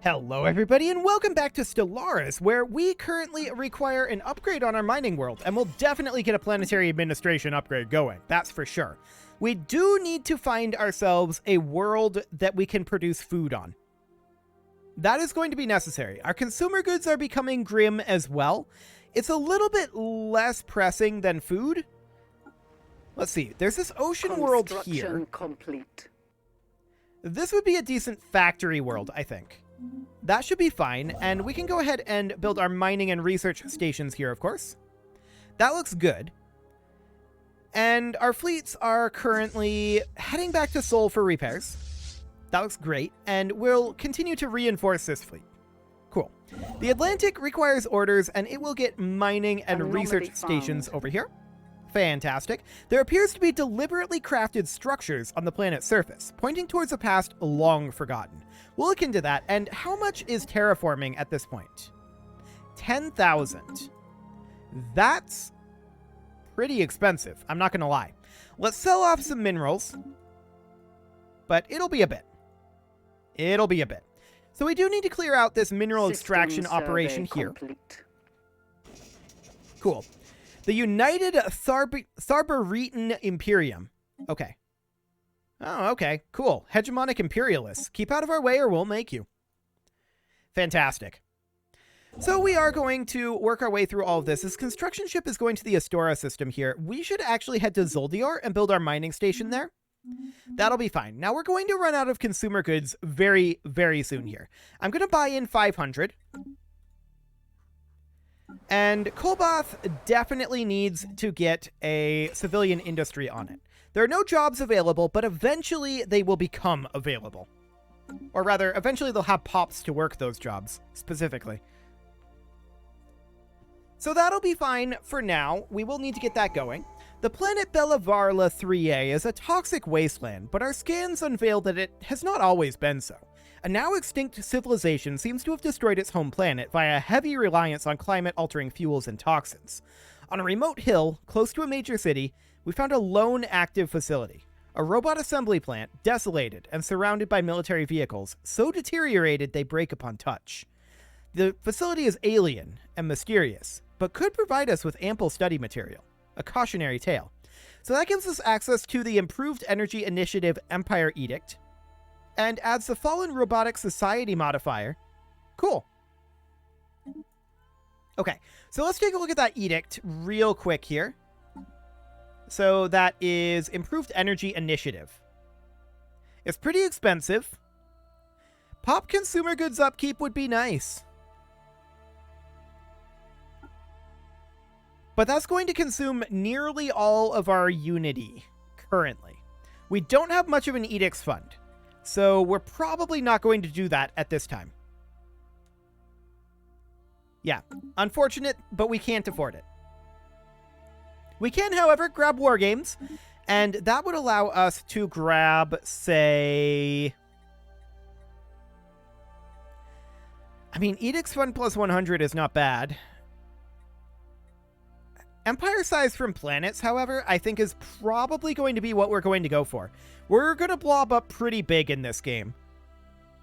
Hello everybody and welcome back to Stellaris, where we currently require an upgrade on our mining world, and we'll definitely get a planetary administration upgrade going, that's for sure. We do need to find ourselves a world that we can produce food on. That is going to be necessary. Our consumer goods are becoming grim as well. It's a little bit less pressing than food. Let's see, there's this ocean world here. Complete. This would be a decent factory world, I think. That should be fine, and we can go ahead and build our mining and research stations here, of course. That looks good. And our fleets are currently heading back to Seoul for repairs. That looks great, and we'll continue to reinforce this fleet. Cool. The Atlantic requires orders, and it will get mining and research stations over here. Fantastic. There appears to be deliberately crafted structures on the planet's surface, pointing towards a past long forgotten. We'll look into that. And how much is terraforming at this point? 10,000. That's pretty expensive, I'm not going to lie. Let's sell off some minerals, but it'll be a bit. It'll be a bit. So we do need to clear out this mineral extraction operation here. Cool. The United Tharbaritan Imperium. Okay. Oh, okay. Cool. Hegemonic imperialists. Keep out of our way or we'll make you. Fantastic. So we are going to work our way through all of this. This construction ship is going to the Astora system here. We should actually head to Zoldior and build our mining station there. That'll be fine. Now we're going to run out of consumer goods very, very soon here. I'm going to buy in 500. And Kolbath definitely needs to get a civilian industry on it. There are no jobs available, but eventually they will become available. Or rather, eventually they'll have pops to work those jobs, specifically. So that'll be fine for now. We will need to get that going. The planet Bellavarla 3A is a toxic wasteland, but our scans unveil that it has not always been so. A now extinct civilization seems to have destroyed its home planet via heavy reliance on climate-altering fuels and toxins. On a remote hill, close to a major city, we found a lone active facility. A robot assembly plant, desolated and surrounded by military vehicles, so deteriorated they break upon touch. The facility is alien and mysterious, but could provide us with ample study material. A cautionary tale. So that gives us access to the Improved Energy Initiative Empire Edict, and adds the Fallen Robotic Society modifier. Cool. Okay, so let's take a look at that edict real quick here. So that is Improved Energy Initiative. It's pretty expensive. Pop consumer goods upkeep would be nice. But that's going to consume nearly all of our Unity currently. We don't have much of an edicts fund. So we're probably not going to do that at this time. Yeah, unfortunate, but we can't afford it. We can, however, grab war games, and that would allow us to grab, say... I mean, edicts fund plus 100 is not bad. Empire size from planets, however, I think is probably going to be what we're going to go for. We're going to blob up pretty big in this game.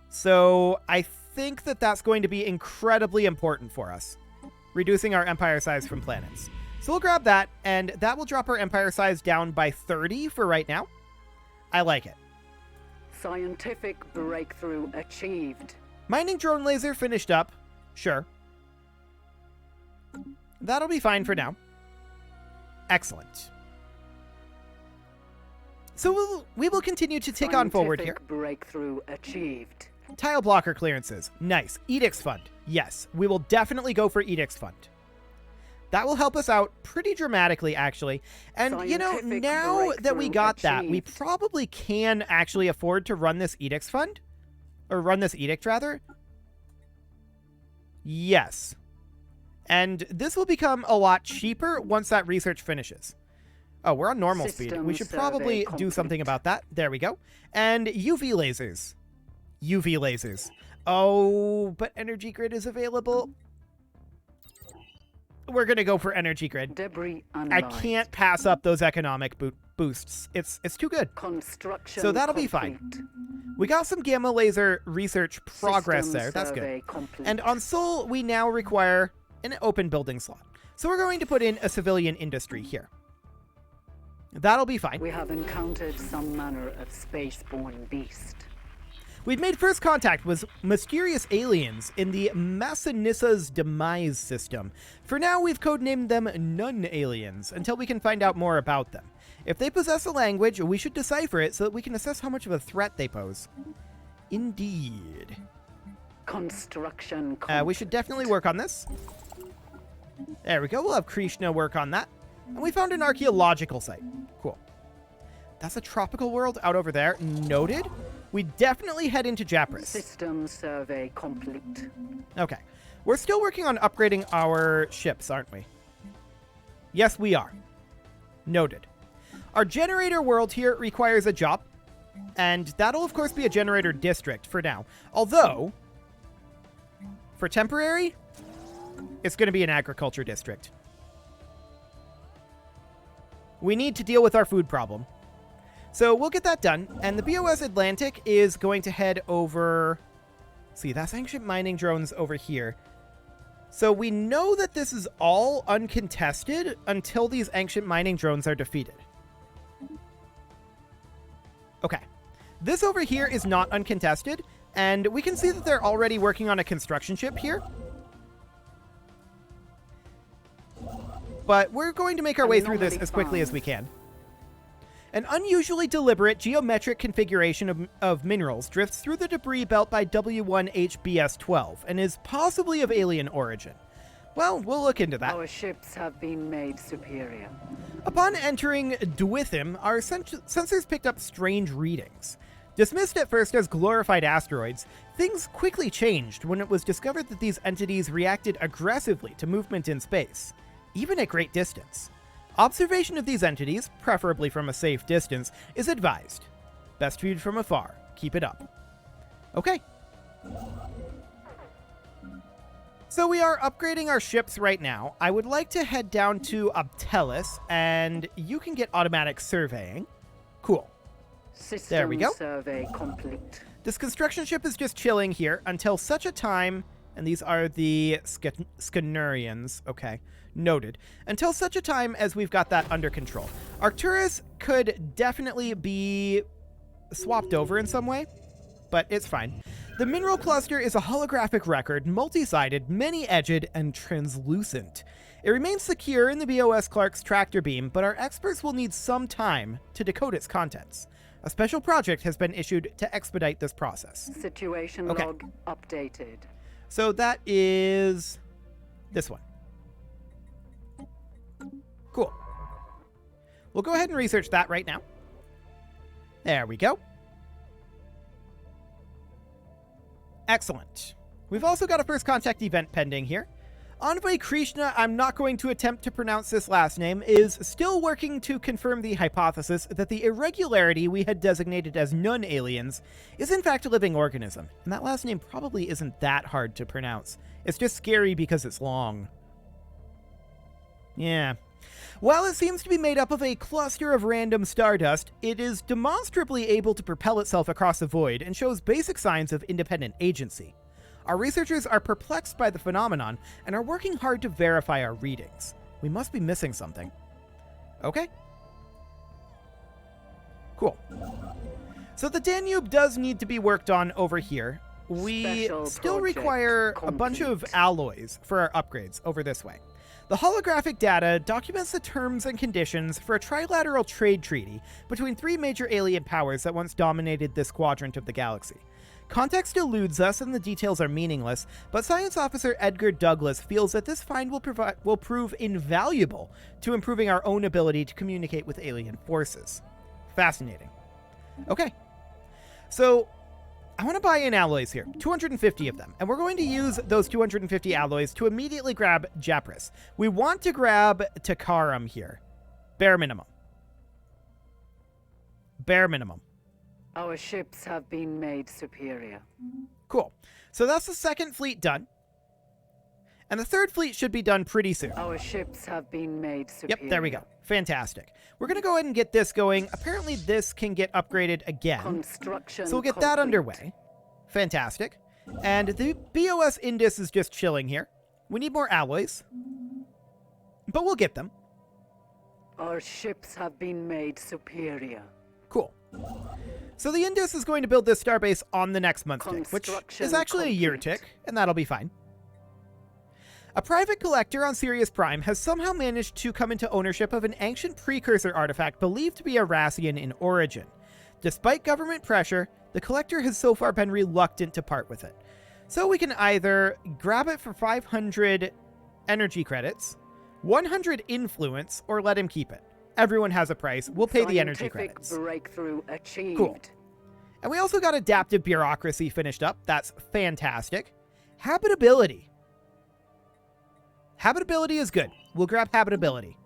So I think that that's going to be incredibly important for us, reducing our empire size from planets. So we'll grab that, and that will drop our empire size down by 30 for right now. I like it. Scientific breakthrough achieved. Mining drone laser finished up. Sure. That'll be fine for now. Excellent. So we will continue to tick on forward here. Breakthrough achieved. Tile blocker clearances. Nice. Edicts fund. Yes, we will definitely go for edicts fund. That will help us out pretty dramatically, actually. And, you know, now that we got that, we probably can actually afford to run this edicts fund. Or run this edict, rather. Yes. And this will become a lot cheaper once that research finishes. Oh, we're on normal speed. We should probably do something about that. There we go. And UV lasers. UV lasers. Oh, but energy grid is available. We're going to go for energy grid. Debris I can't pass up those economic boosts. It's too good. Construction So that'll be complete. fine. We got some gamma laser research progress System there. That's good. survey complete. And on Sol, we now require an open building slot. So we're going to put in a civilian industry here. That'll be fine. We have encountered some manner of spaceborne beast. We've made first contact with mysterious aliens in the Massanissa's Demise system. For now, we've codenamed them non-aliens until we can find out more about them. If they possess a language, we should decipher it so that we can assess how much of a threat they pose. Indeed. Construction complete. We should definitely work on this. There we go. We'll have Krishna work on that. And we found an archaeological site. Cool. That's a tropical world out over there. Noted. We definitely head into Japris. System survey complete. Okay. We're still working on upgrading our ships, aren't we? Yes, we are. Noted. Our generator world here requires a job. And that'll, of course, be a generator district for now. Although, for temporary, it's going to be an agriculture district. We need to deal with our food problem. So we'll get that done. And the BOS Atlantic is going to head over... See, that's ancient mining drones over here. So we know that this is all uncontested until these ancient mining drones are defeated. Okay. This over here is not uncontested. And we can see that they're already working on a construction ship here. But we're going to make our way through this as quickly as we can. An unusually deliberate geometric configuration of minerals drifts through the debris belt by W1HBS-12 and is possibly of alien origin. Well, we'll look into that. Our ships have been made superior. Upon entering Duithim, our sensors picked up strange readings. Dismissed at first as glorified asteroids, things quickly changed when it was discovered that these entities reacted aggressively to movement in space, even at great distance. Observation of these entities, preferably from a safe distance, is advised. Best viewed from afar. Keep it up. Okay. So we are upgrading our ships right now. I would like to head down to Obtelis, and you can get automatic surveying. Cool. System There we go. survey complete. This construction ship is just chilling here until such a time, and these are the Scanurians. Okay. Noted. Until such a time as we've got that under control. Arcturus could definitely be swapped over in some way, but it's fine. The mineral cluster is a holographic record, multi-sided, many-edged, and translucent. It remains secure in the BOS Clark's tractor beam, but our experts will need some time to decode its contents. A special project has been issued to expedite this process. Situation Okay. log updated. So that is this one. Cool. We'll go ahead and research that right now. There we go. Excellent. We've also got a first contact event pending here. Envoy Krishna, I'm not going to attempt to pronounce this last name, is still working to confirm the hypothesis that the irregularity we had designated as non-aliens is in fact a living organism. And that last name probably isn't that hard to pronounce. It's just scary because it's long. Yeah. While it seems to be made up of a cluster of random stardust, it is demonstrably able to propel itself across the void and shows basic signs of independent agency. Our researchers are perplexed by the phenomenon and are working hard to verify our readings. We must be missing something. Okay. Cool. So the Danube does need to be worked on over here. We Special still project require a bunch of complete. alloys for our upgrades over this way. The holographic data documents the terms and conditions for a trilateral trade treaty between three major alien powers that once dominated this quadrant of the galaxy. Context eludes us and the details are meaningless, but Science Officer Edgar Douglas feels that this find will prove invaluable to improving our own ability to communicate with alien forces. Fascinating. Okay. So, I want to buy in alloys here, 250 of them, and we're going to use those 250 alloys to immediately grab Japris. We want to grab Takaram here. Bare minimum. Bare minimum. Our ships have been made superior. Cool. So that's the second fleet done. And the third fleet should be done pretty soon. Our ships have been made superior. Yep, there we go. Fantastic. We're going to go ahead and get this going. Apparently this can get upgraded again. Construction So we'll get that underway. Fantastic. And the BOS Indus is just chilling here. We need more alloys. But we'll get them. Our ships have been made superior. Cool. So the Indus is going to build this starbase on the next month tick, which is actually a year tick, and that'll be fine. A private collector on Sirius Prime has somehow managed to come into ownership of an ancient precursor artifact believed to be Arassian in origin. Despite government pressure, the collector has so far been reluctant to part with it. So we can either grab it for 500 energy credits, 100 influence, or let him keep it. Everyone has a price. We'll pay the energy credits. Breakthrough achieved. Cool. And we also got adaptive bureaucracy finished up. That's fantastic. Habitability. Habitability is good. We'll grab habitability.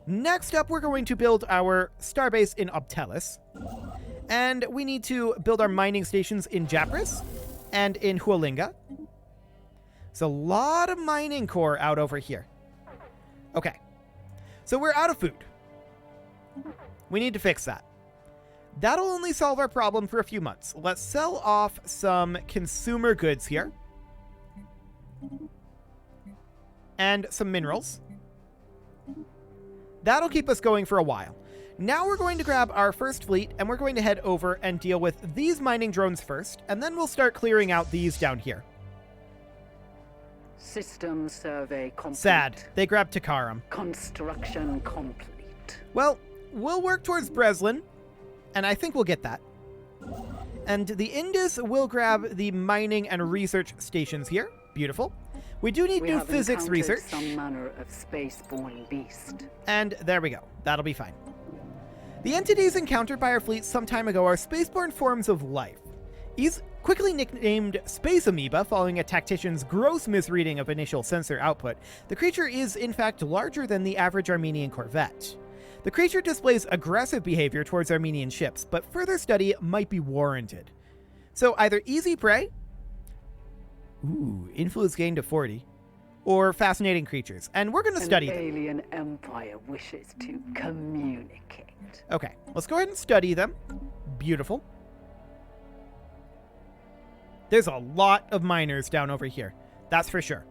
Next up, we're going to build our starbase in Obtelis. And we need to build our mining stations in Japris and in Hualinga. So a lot of mining core out over here. Okay. So we're out of food. We need to fix that. That'll only solve our problem for a few months. Let's sell off some consumer goods here. And some minerals. That'll keep us going for a while. Now we're going to grab our first fleet, and we're going to head over and deal with these mining drones first, and then we'll start clearing out these down here. System survey complete. Sad. They grabbed Takaram. Construction complete. Well, we'll work towards Breslin, and I think we'll get that. And the Indus will grab the mining and research stations here. Beautiful. We do need new physics research. Some manner of space-borne beast. And there we go. That'll be fine. The entities encountered by our fleet some time ago are spaceborne forms of life. He's quickly nicknamed Space Amoeba following a tactician's gross misreading of initial sensor output. The creature is, in fact, larger than the average Armenian corvette. The creature displays aggressive behavior towards Armenian ships, but further study might be warranted. So either easy prey, influence gained to 40, or fascinating creatures. And we're going to study them. An alien empire wishes to communicate. Okay, let's go ahead and study them. Beautiful. There's a lot of miners down over here. That's for sure.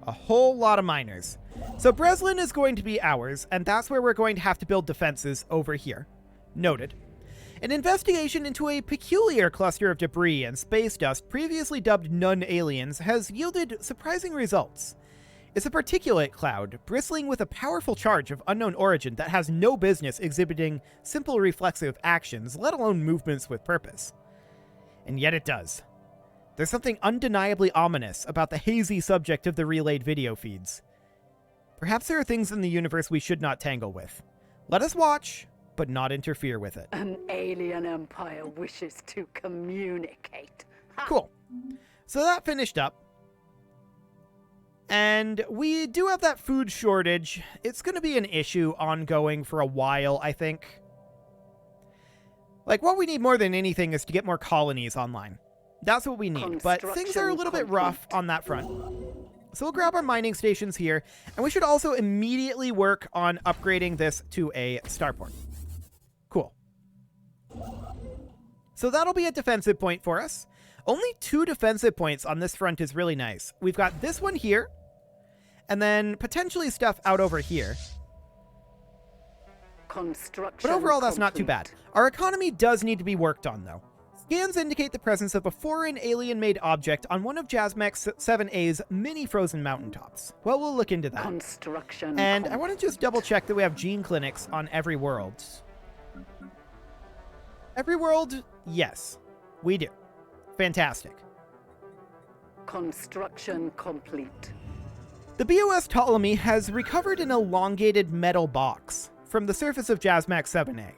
A whole lot of miners. So Breslin is going to be ours, and that's where we're going to have to build defenses over here. Noted. An investigation into a peculiar cluster of debris and space dust previously dubbed non-aliens has yielded surprising results. It's a particulate cloud bristling with a powerful charge of unknown origin that has no business exhibiting simple reflexive actions, let alone movements with purpose. And yet it does. There's something undeniably ominous about the hazy subject of the relayed video feeds. Perhaps there are things in the universe we should not tangle with. Let us watch, but not interfere with it. An alien empire wishes to communicate. Cool. So that finished up. And we do have that food shortage. It's going to be an issue ongoing for a while, I think. Like, what we need more than anything is to get more colonies online. That's what we need. But things are a little bit rough on that front. So we'll grab our mining stations here. And we should also immediately work on upgrading this to a starport. Cool. So that'll be a defensive point for us. Only 2 defensive points on this front is really nice. We've got this one here. And then potentially stuff out over here. But overall, that's not too bad. Our economy does need to be worked on, though. Scans indicate the presence of a foreign alien-made object on one of Jasmek's 7A's mini frozen mountaintops. Well, we'll look into that. And I want to just double-check that we have gene clinics on every world. Every world, yes, we do. Fantastic. Construction complete. The BOS Ptolemy has recovered an elongated metal box from the surface of Jasmek 7A.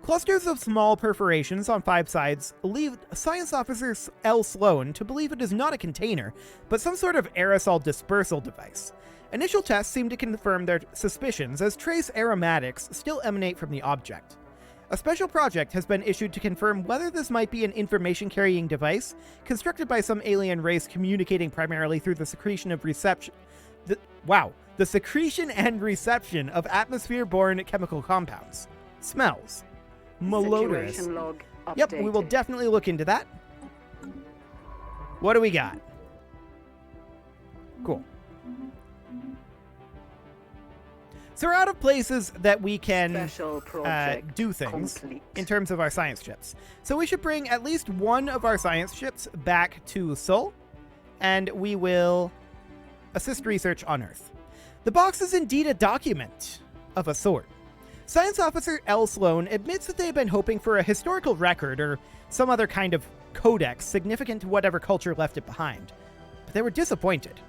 Clusters of small perforations on 5 sides lead Science Officer L. Sloan to believe it is not a container, but some sort of aerosol dispersal device. Initial tests seem to confirm their suspicions, as trace aromatics still emanate from the object. A special project has been issued to confirm whether this might be an information-carrying device constructed by some alien race communicating primarily through the secretion of reception. The secretion and reception of atmosphere-borne chemical compounds. Smells. Malodorous. Situation log Yep, we will updated. definitely look into that. What do we got? Cool. So we're out of places that we can Special project do things complete. in terms of our science ships. So we should bring at least one of our science ships back to Sol, and we will assist research on Earth. The box is indeed a document of a sort. Science Officer L. Sloan admits that they have been hoping for a historical record or some other kind of codex significant to whatever culture left it behind, but they were disappointed.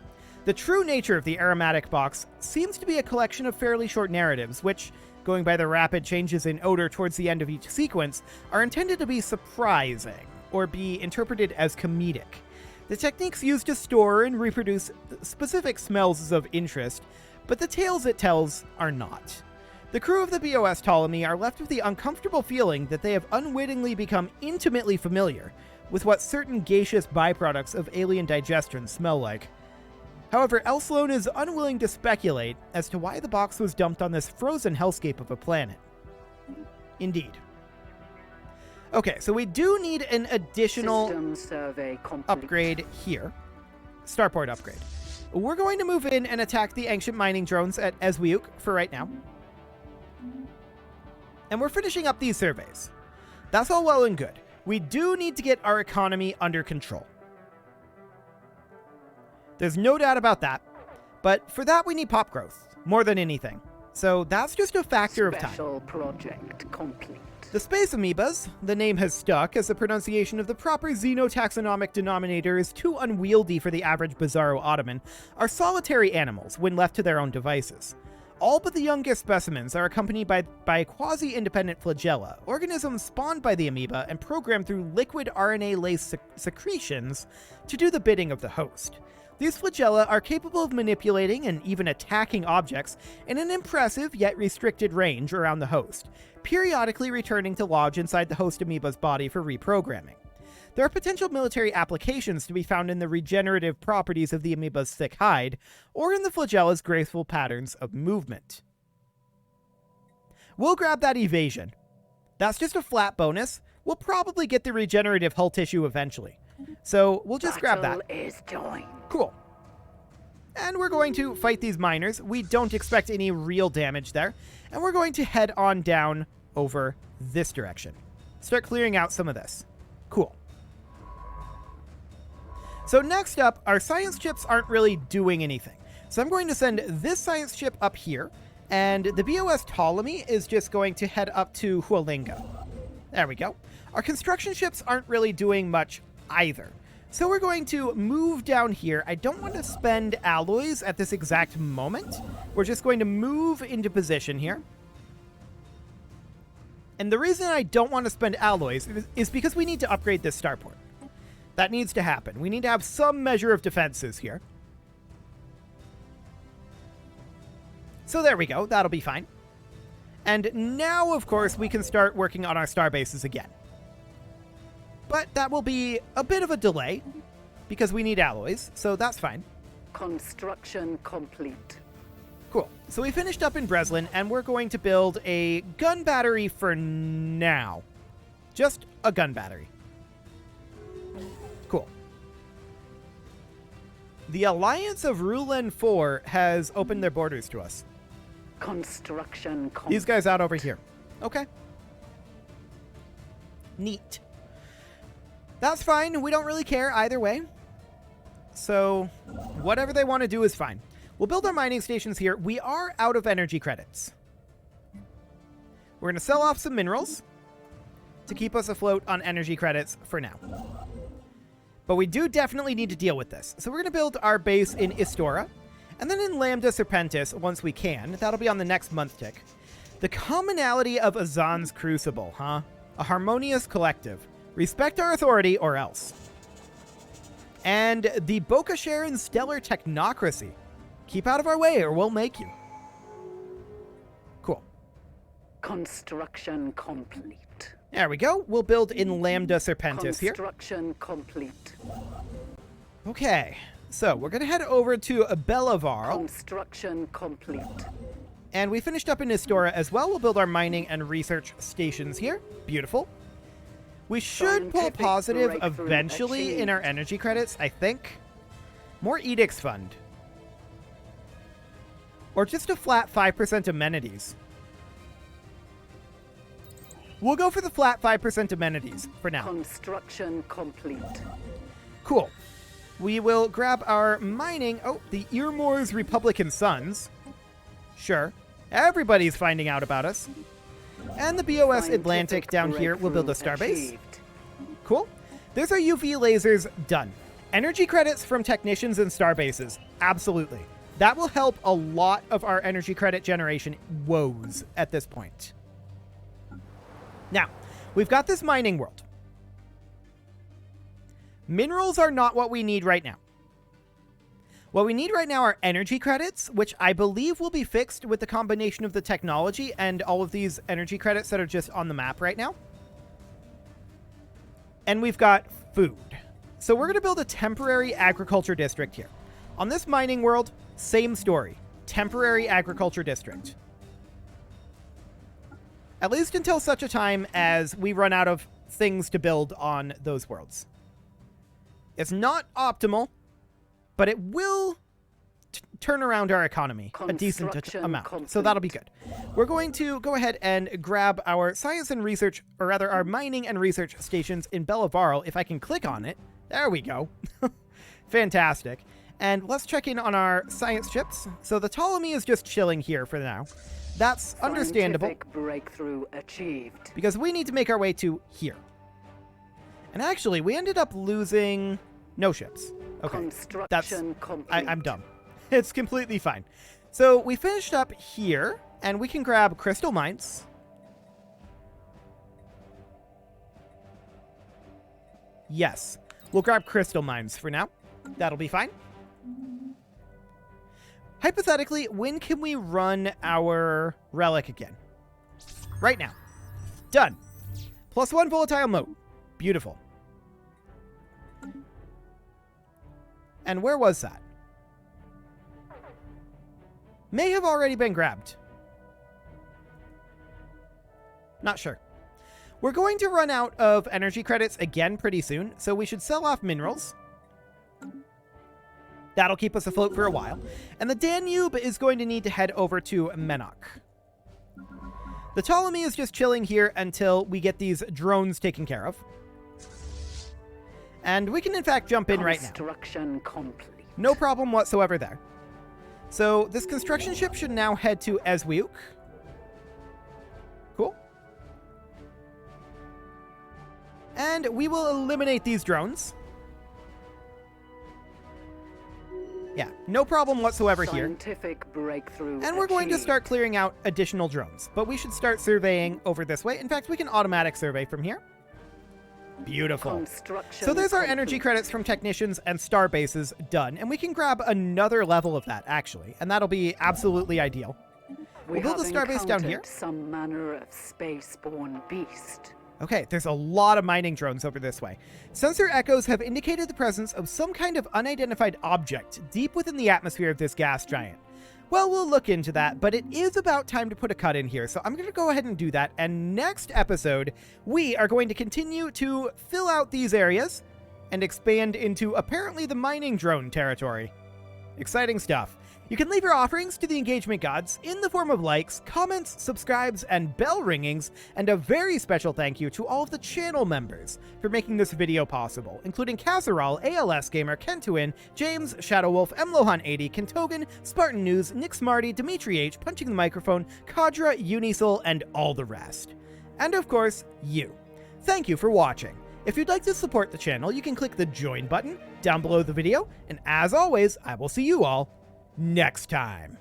The true nature of the aromatic box seems to be a collection of fairly short narratives, which, going by the rapid changes in odor towards the end of each sequence, are intended to be surprising or be interpreted as comedic. The techniques used to store and reproduce specific smells of interest, but the tales it tells are not. The crew of the BOS Ptolemy are left with the uncomfortable feeling that they have unwittingly become intimately familiar with what certain gaseous byproducts of alien digestion smell like. However, L. Sloan is unwilling to speculate as to why the box was dumped on this frozen hellscape of a planet. Indeed. Okay, so we do need an additional System survey complete. upgrade here. Starport upgrade. We're going to move in and attack the ancient mining drones at Ezwiuk for right now. And we're finishing up these surveys. That's all well and good. We do need to get our economy under control. There's no doubt about that. But for that, we need pop growth, more than anything. So that's just a factor of time. Special project complete. The space amoebas, the name has stuck as the pronunciation of the proper xenotaxonomic denominator is too unwieldy for the average Bizzaro-Ottoman, are solitary animals when left to their own devices. All but the youngest specimens are accompanied by quasi-independent flagella, organisms spawned by the amoeba and programmed through liquid RNA-laced secretions to do the bidding of the host. These flagella are capable of manipulating and even attacking objects in an impressive yet restricted range around the host, periodically returning to lodge inside the host amoeba's body for reprogramming. There are potential military applications to be found in the regenerative properties of the amoeba's thick hide, or in the flagella's graceful patterns of movement. We'll grab that evasion. That's just a flat bonus. We'll probably get the regenerative hull tissue eventually. So we'll just grab that. Battle is joined. Cool. And we're going to fight these miners. We don't expect any real damage there. And we're going to head on down over this direction. Start clearing out some of this. Cool. So next up, our science chips aren't really doing anything. So I'm going to send this science chip up here. And the BOS Ptolemy is just going to head up to Hualinga. There we go. Our construction ships aren't really doing much either. So we're going to move down here. I don't want to spend alloys at this exact moment. We're just going to move into position here. And the reason I don't want to spend alloys is because we need to upgrade this starport. That needs to happen. We need to have some measure of defenses here. So there we go. That'll be fine. And now, of course, we can start working on our star bases again. But that will be a bit of a delay because we need alloys, so that's fine. Construction complete. Cool. So we finished up in Breslin, and we're going to build a gun battery for now. Just a gun battery. Cool. The Alliance of Rulen 4 has opened their borders to us. Construction complete. These guys out over here. Okay. Neat. That's fine. We don't really care either way. So whatever they want to do is fine. We'll build our mining stations here. We are out of energy credits. We're going to sell off some minerals to keep us afloat on energy credits for now. But we do definitely need to deal with this. So we're going to build our base in Istora, and then in Lambda Serpentis once we can. That'll be on the next month tick. The commonality of Azan's Crucible, huh? A harmonious collective. Respect our authority or else. And the Boca Sharon Stellar Technocracy. Keep out of our way or we'll make you. Cool. Construction complete. There we go. We'll build in Lambda Serpentis here. Construction complete. Okay, so we're going to head over to Bellavarl. Construction complete. And we finished up in Istora as well. We'll build our mining and research stations here. Beautiful. We should pull Scientific positive breakthrough eventually in our energy credits, I think. More edicts fund. Or just a flat 5% amenities. We'll go for the flat 5% amenities for now. Construction complete. Cool. We will grab our mining. Oh, the Earmore's Republican Sons. Sure. Everybody's finding out about us. And the BOS Atlantic down here will build a starbase. Cool. There's our UV lasers done. Energy credits from technicians and starbases. Absolutely. That will help a lot of our energy credit generation woes at this point. Now, we've got this mining world. Minerals are not what we need right now. What we need right now are energy credits, which I believe will be fixed with the combination of the technology and all of these energy credits that are just on the map right now. And we've got food. So we're going to build a temporary agriculture district here. On this mining world, same story. Temporary agriculture district. At least until such a time as we run out of things to build on those worlds. It's not optimal, but it will turn around our economy a decent amount. Complete. So that'll be good. We're going to go ahead and grab our science and research, or rather our mining and research stations in Bellavarl. If I can click on it. There we go. Fantastic. And let's check in on our science chips. So the Ptolemy is just chilling here for now. That's understandable. Scientific breakthrough achieved. Because we need to make our way to here. And actually, we ended up losing no ships. Okay, Construction complete. I'm dumb. It's completely fine. So we finished up here, and we can grab crystal mines. Yes, we'll grab crystal mines for now. That'll be fine. Hypothetically, when can we run our relic again? Right now. Done. +1 volatile mode. Beautiful. And where was that? May have already been grabbed. Not sure. We're going to run out of energy credits again pretty soon, so we should sell off minerals. That'll keep us afloat for a while. And the Danube is going to need to head over to Menok. The Ptolemy is just chilling here until we get these drones taken care of. And we can, in fact, jump in right now. Construction complete. No problem whatsoever there. So this construction ship should now head to Eswiuk. Cool. And we will eliminate these drones. Yeah, no problem whatsoever here. Scientific breakthrough And we're going to achieved. start clearing out additional drones. But we should start surveying over this way. In fact, we can automatic survey from here. Beautiful. Construction So there's our complete. energy credits from technicians and star bases done. And we can grab another level of that, actually. And that'll be absolutely ideal. We We'll build have a starbase down here. encountered some manner of space-borne beast. Okay, there's a lot of mining drones over this way. Sensor echoes have indicated the presence of some kind of unidentified object deep within the atmosphere of this gas giant. Well, we'll look into that, but it is about time to put a cut in here, so I'm going to go ahead and do that. And next episode, we are going to continue to fill out these areas and expand into apparently the mining drone territory. Exciting stuff. You can leave your offerings to the engagement gods in the form of likes, comments, subscribes, and bell ringings, and a very special thank you to all of the channel members for making this video possible, including Casserole, ALS Gamer, Kentuin, James, Shadowwolf, Mlohan80, Kentogan, Spartan News, Nick Smarty, Dimitri H, Punching the Microphone, Kadra, Unisol, and all the rest. And of course, you. Thank you for watching. If you'd like to support the channel, you can click the join button down below the video, and as always, I will see you all next time.